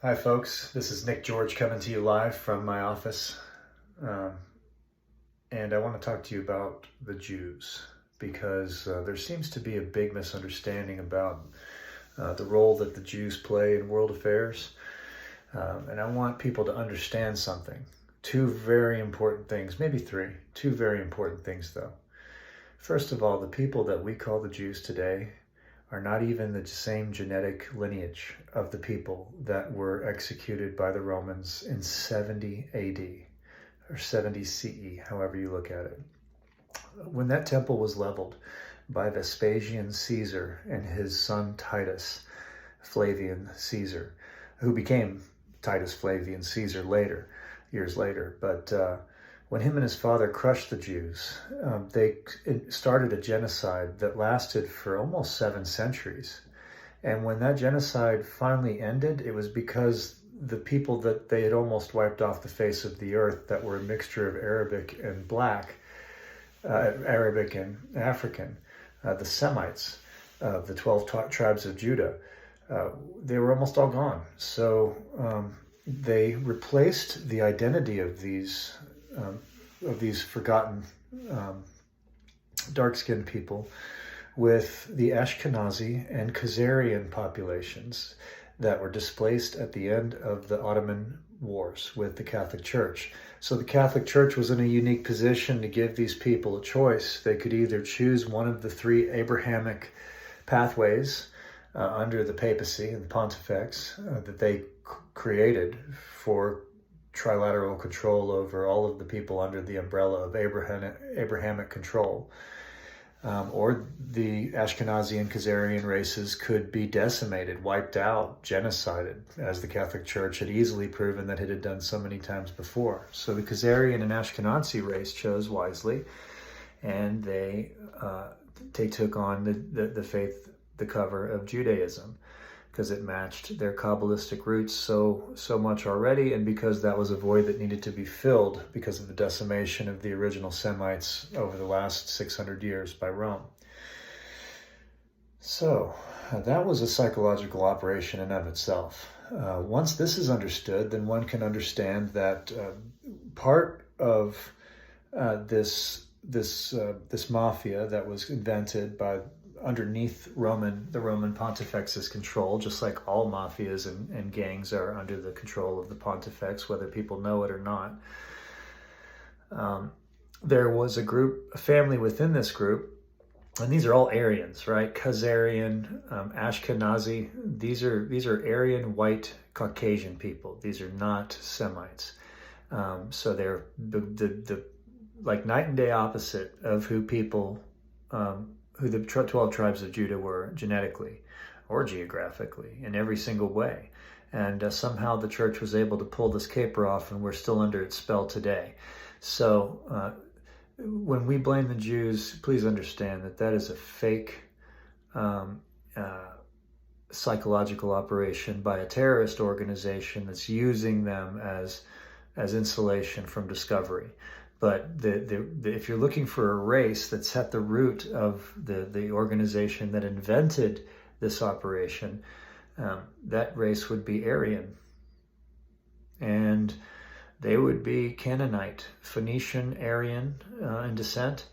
Hi folks, this is Nick George coming to you live from my office. And I want to talk to you about the Jews because there seems to be a big misunderstanding about the role that the Jews play in world affairs. And I want people to understand something. Two very important things, maybe three. Two very important things though. First of all, the people that we call the Jews today are not even the same genetic lineage of the people that were executed by the Romans in 70 AD or 70 CE, however you look at it. When that temple was leveled by Vespasian Caesar and his son Titus Flavian Caesar, who became Titus Flavian Caesar later, years later, but when him and his father crushed the Jews, they started a genocide that lasted for almost 7 centuries. And when that genocide finally ended, it was because the people that they had almost wiped off the face of the earth that were a mixture of Arabic and black, Arabic and African, the Semites, the 12 tribes of Judah, they were almost all gone. So they replaced the identity of these forgotten dark-skinned people with the Ashkenazi and Khazarian populations that were displaced at the end of the Ottoman Wars with the Catholic Church. So the Catholic Church was in a unique position to give these people a choice. They could either choose one of the 3 Abrahamic pathways under the papacy and the pontifex that they created for trilateral control over all of the people under the umbrella of Abrahamic control. Or the Ashkenazi and Khazarian races could be decimated, wiped out, genocided, as the Catholic Church had easily proven that it had done so many times before. So the Khazarian and Ashkenazi race chose wisely, and they took on the faith, the cover of Judaism, because it matched their Kabbalistic roots so much already, and because that was a void that needed to be filled because of the decimation of the original Semites over the last 600 years by Rome. So that was a psychological operation in of itself. Once this is understood, then one can understand that part of this mafia that was invented by underneath the Roman Pontifex's control, just like all mafias and gangs are under the control of the Pontifex, whether people know it or not. There was a family within this group, and these are all Aryans, right? Khazarian, Ashkenazi. These are Aryan, white, Caucasian people. These are not Semites. So they're the like night and day opposite of who the 12 tribes of Judah were genetically or geographically in every single way. And somehow the church was able to pull this caper off, and we're still under its spell today. So when we blame the Jews, please understand that that is a fake psychological operation by a terrorist organization that's using them as insulation from discovery. But if you're looking for a race that's at the root of the organization that invented this operation, that race would be Aryan. And they would be Canaanite, Phoenician, Aryan in descent.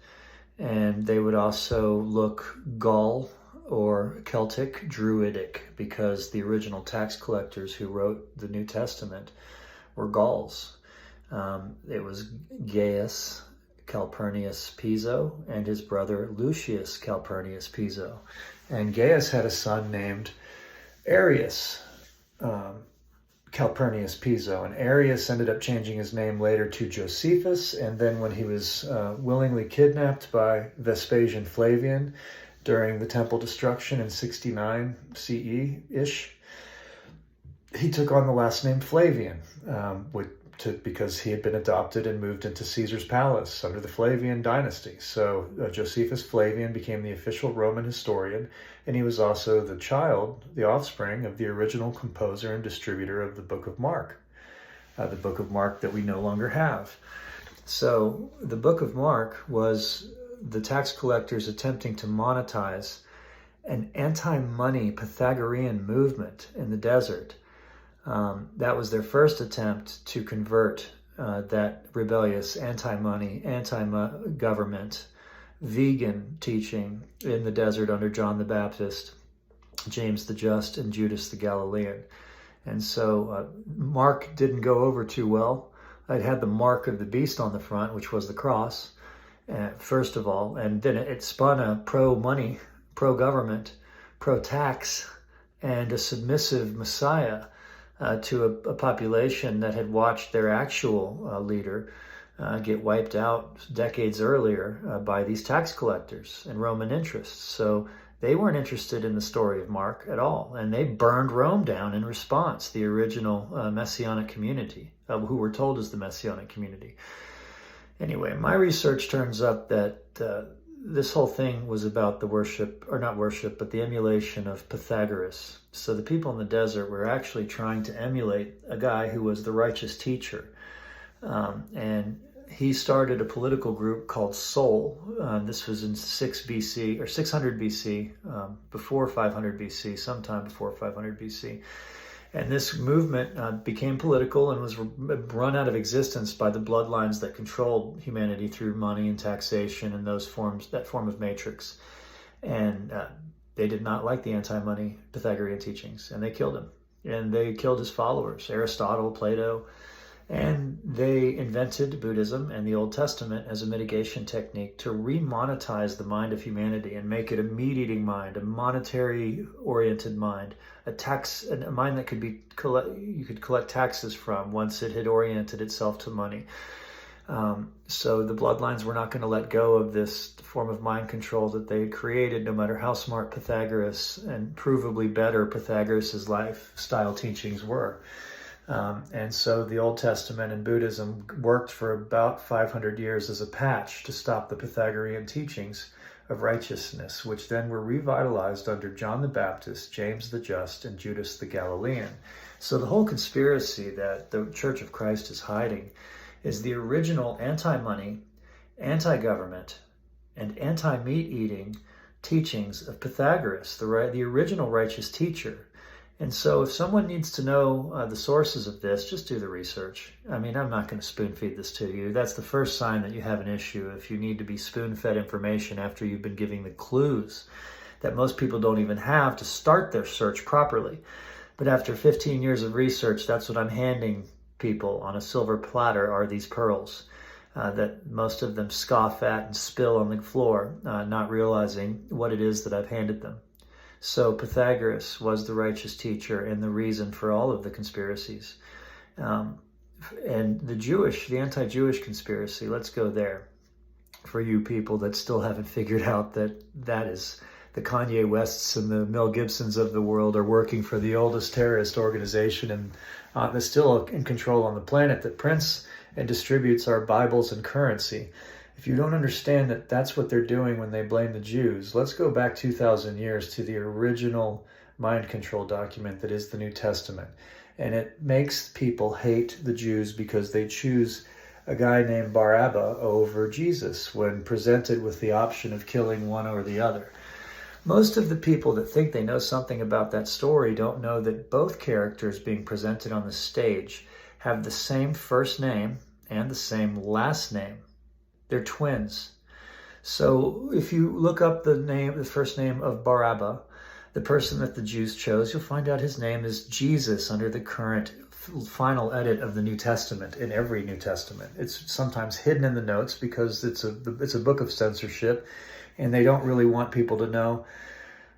And they would also look Gaul or Celtic, Druidic, because the original tax collectors who wrote the New Testament were Gauls. It was Gaius Calpurnius Piso and his brother Lucius Calpurnius Piso. And Gaius had a son named Arius Calpurnius Piso. And Arius ended up changing his name later to Josephus. And then when he was willingly kidnapped by Vespasian Flavian during the temple destruction in 69 CE-ish, he took on the last name Flavian, because he had been adopted and moved into Caesar's palace under the Flavian dynasty. So Josephus Flavian became the official Roman historian, and he was also the offspring of the original composer and distributor of the Book of Mark, the Book of Mark that we no longer have. So the Book of Mark was the tax collectors attempting to monetize an anti-money Pythagorean movement in the desert That was their first attempt to convert that rebellious anti-money, anti-government, vegan teaching in the desert under John the Baptist, James the Just, and Judas the Galilean. And so Mark didn't go over too well. It had the mark of the beast on the front, which was the cross, first of all, and then it spun a pro-money, pro-government, pro-tax, and a submissive Messiah to a population that had watched their actual leader get wiped out decades earlier by these tax collectors and Roman interests. So they weren't interested in the story of Mark at all, and they burned Rome down in response, the original Messianic community, who were told as the Messianic community. Anyway, my research turns up that this whole thing was about the worship, or not worship, but the emulation of Pythagoras. So the people in the desert were actually trying to emulate a guy who was the righteous teacher. And he started a political group called Sol. This was in 600 BC, before 500 BC, sometime before 500 BC. And this movement became political and was run out of existence by the bloodlines that controlled humanity through money and taxation and that form of matrix. And they did not like the anti-money Pythagorean teachings, and they killed him. And they killed his followers, Aristotle, Plato, and they invented Buddhism and the Old Testament as a mitigation technique to remonetize the mind of humanity and make it a meat-eating mind, a monetary-oriented mind, a mind that you could collect taxes from once it had oriented itself to money. So the bloodlines were not going to let go of this form of mind control that they had created, no matter how smart Pythagoras and provably better Pythagoras' lifestyle teachings were. And so the Old Testament and Buddhism worked for about 500 years as a patch to stop the Pythagorean teachings of righteousness, which then were revitalized under John the Baptist, James the Just, and Judas the Galilean. So the whole conspiracy that the Church of Christ is hiding is the original anti-money, anti-government, and anti-meat-eating teachings of Pythagoras, the original righteous teacher. And so if someone needs to know the sources of this, just do the research. I mean, I'm not going to spoon feed this to you. That's the first sign that you have an issue, if you need to be spoon-fed information after you've been giving the clues that most people don't even have to start their search properly. But after 15 years of research, that's what I'm handing people on a silver platter, are these pearls that most of them scoff at and spill on the floor, not realizing what it is that I've handed them. So Pythagoras was the righteous teacher and the reason for all of the conspiracies. And the anti-Jewish conspiracy, let's go there. For you people that still haven't figured out that is the Kanye Wests and the Mel Gibsons of the world are working for the oldest terrorist organization and that's still in control on the planet, that prints and distributes our Bibles and currency. If you don't understand that that's what they're doing when they blame the Jews, let's go back 2,000 years to the original mind control document that is the New Testament. And it makes people hate the Jews because they choose a guy named Barabbas over Jesus when presented with the option of killing one or the other. Most of the people that think they know something about that story don't know that both characters being presented on the stage have the same first name and the same last name. They're twins. So if you look up the first name of Barabbas, the person that the Jews chose, you'll find out his name is Jesus under the current final edit of the New Testament, in every New Testament. It's sometimes hidden in the notes because it's a book of censorship, and they don't really want people to know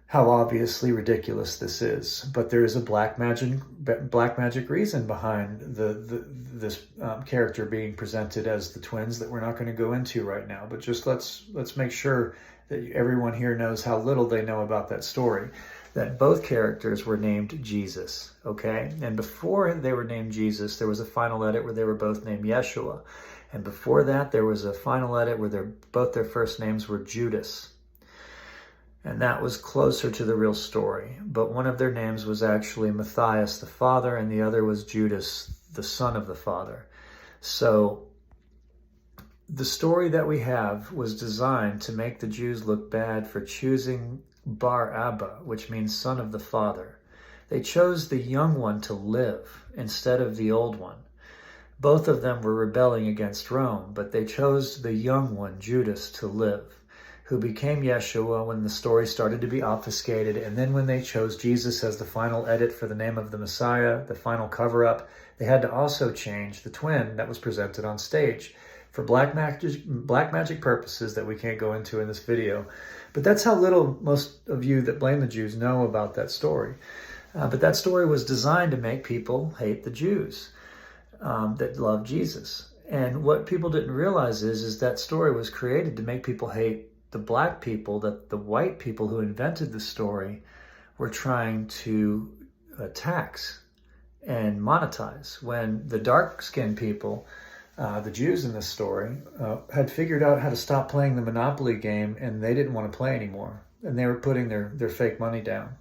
how obviously ridiculous this is. But there is a black magic reason behind this character being presented as the twins that we're not going to go into right now. But just let's make sure that everyone here knows how little they know about that story. That both characters were named Jesus, okay? And before they were named Jesus, there was a final edit where they were both named Yeshua. And before that, there was a final edit where both their first names were Judas. And that was closer to the real story. But one of their names was actually Matthias, the father, and the other was Judas, the son of the father. So the story that we have was designed to make the Jews look bad for choosing Bar Abba, which means son of the father. They chose the young one to live instead of the old one. Both of them were rebelling against Rome, but they chose the young one, Judas, to live, who became Yeshua when the story started to be obfuscated. And then when they chose Jesus as the final edit for the name of the Messiah, the final cover-up, they had to also change the twin that was presented on stage for black magic purposes that we can't go into in this video. But that's how little most of you that blame the Jews know about that story. But that story was designed to make people hate the Jews that love Jesus. And what people didn't realize is that story was created to make people hate the black people, that the white people who invented the story were trying to tax and monetize, when the dark-skinned people, the Jews in this story, had figured out how to stop playing the Monopoly game, and they didn't want to play anymore. And they were putting their fake money down.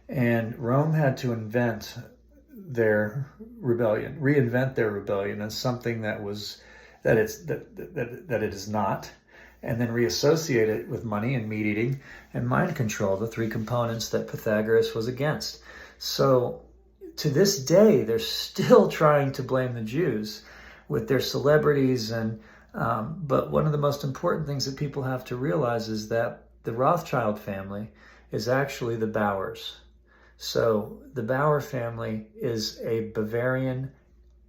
And Rome had to invent their rebellion, reinvent their rebellion as something that it is not, and then reassociate it with money and meat eating and mind control, the three components that Pythagoras was against. So to this day, they're still trying to blame the Jews with their celebrities. But one of the most important things that people have to realize is that the Rothschild family is actually the Bauers. So the Bauer family is a Bavarian,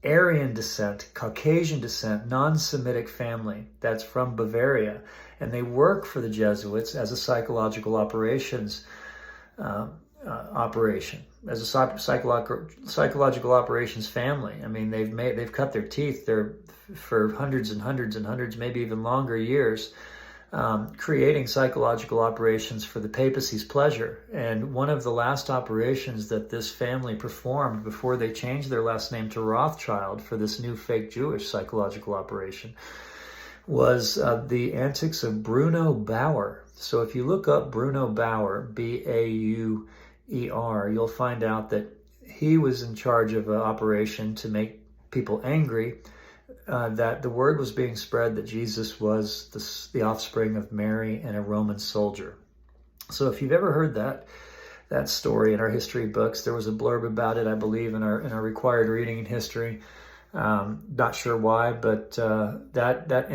Aryan descent, Caucasian descent, non-Semitic family that's from Bavaria. And they work for the Jesuits as a psychological operations as a psychological operations family. I mean, they've cut their teeth there for hundreds and hundreds and hundreds, maybe even longer years, creating psychological operations for the papacy's pleasure. And one of the last operations that this family performed before they changed their last name to Rothschild for this new fake Jewish psychological operation was the antics of Bruno Bauer. So if you look up Bruno Bauer, B-A-U-E-R, you'll find out that he was in charge of an operation to make people angry, that the word was being spread that Jesus was the offspring of Mary and a Roman soldier. So if you've ever heard that story in our history books, there was a blurb about it, I believe, in our required reading in history. Not sure why, but that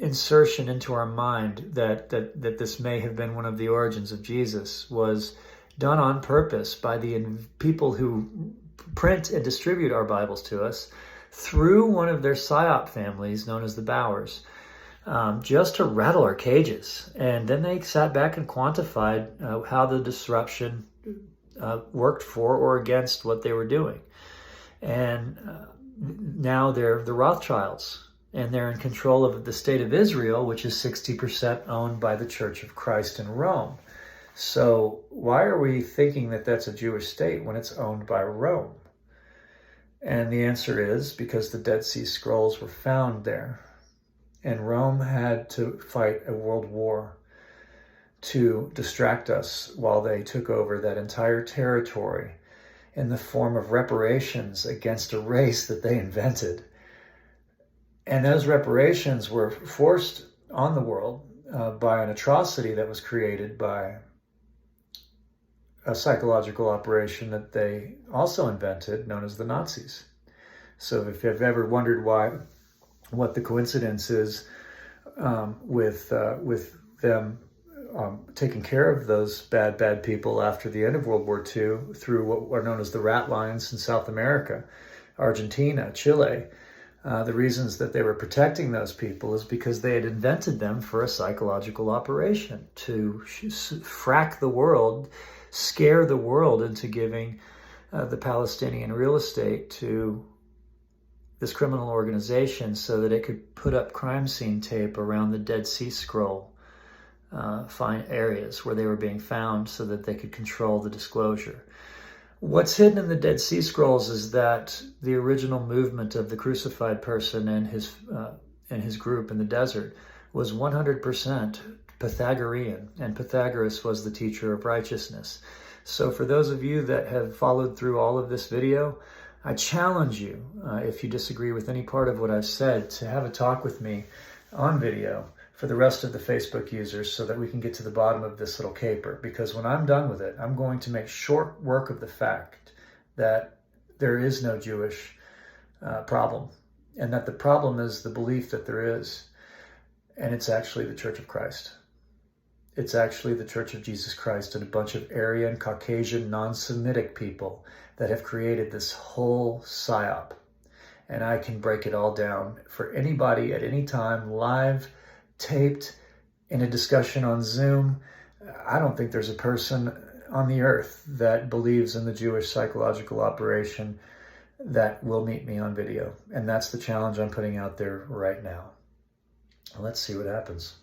insertion into our mind that this may have been one of the origins of Jesus was done on purpose by the people who print and distribute our Bibles to us, through one of their psyop families known as the Bauers, just to rattle our cages. And then they sat back and quantified how the disruption worked for or against what they were doing. And now they're the Rothschilds, and they're in control of the state of Israel, which is 60% owned by the Church of Christ in Rome. So why are we thinking that that's a Jewish state when it's owned by Rome? And the answer is because the Dead Sea Scrolls were found there. And Rome had to fight a world war to distract us while they took over that entire territory in the form of reparations against a race that they invented. And those reparations were forced on the world by an atrocity that was created by a psychological operation that they also invented, known as the Nazis. So if you've ever wondered what the coincidence is with them taking care of those bad people after the end of World War II through what are known as the rat lines in South America, Argentina, Chile, the reasons that they were protecting those people is because they had invented them for a psychological operation to frack the world, scare the world into giving the Palestinian real estate to this criminal organization so that it could put up crime scene tape around the Dead Sea Scroll areas where they were being found so that they could control the disclosure. What's hidden in the Dead Sea Scrolls is that the original movement of the crucified person and his group in the desert was 100% Pythagorean, and Pythagoras was the teacher of righteousness. So for those of you that have followed through all of this video, I challenge you, if you disagree with any part of what I've said, to have a talk with me on video for the rest of the Facebook users so that we can get to the bottom of this little caper. Because when I'm done with it, I'm going to make short work of the fact that there is no Jewish problem, and that the problem is the belief that there is, and it's actually the Church of Christ. It's actually the Church of Jesus Christ and a bunch of Aryan, Caucasian, non-Semitic people that have created this whole psyop. And I can break it all down for anybody at any time, live, taped, in a discussion on Zoom. I don't think there's a person on the earth that believes in the Jewish psychological operation that will meet me on video. And that's the challenge I'm putting out there right now. Let's see what happens.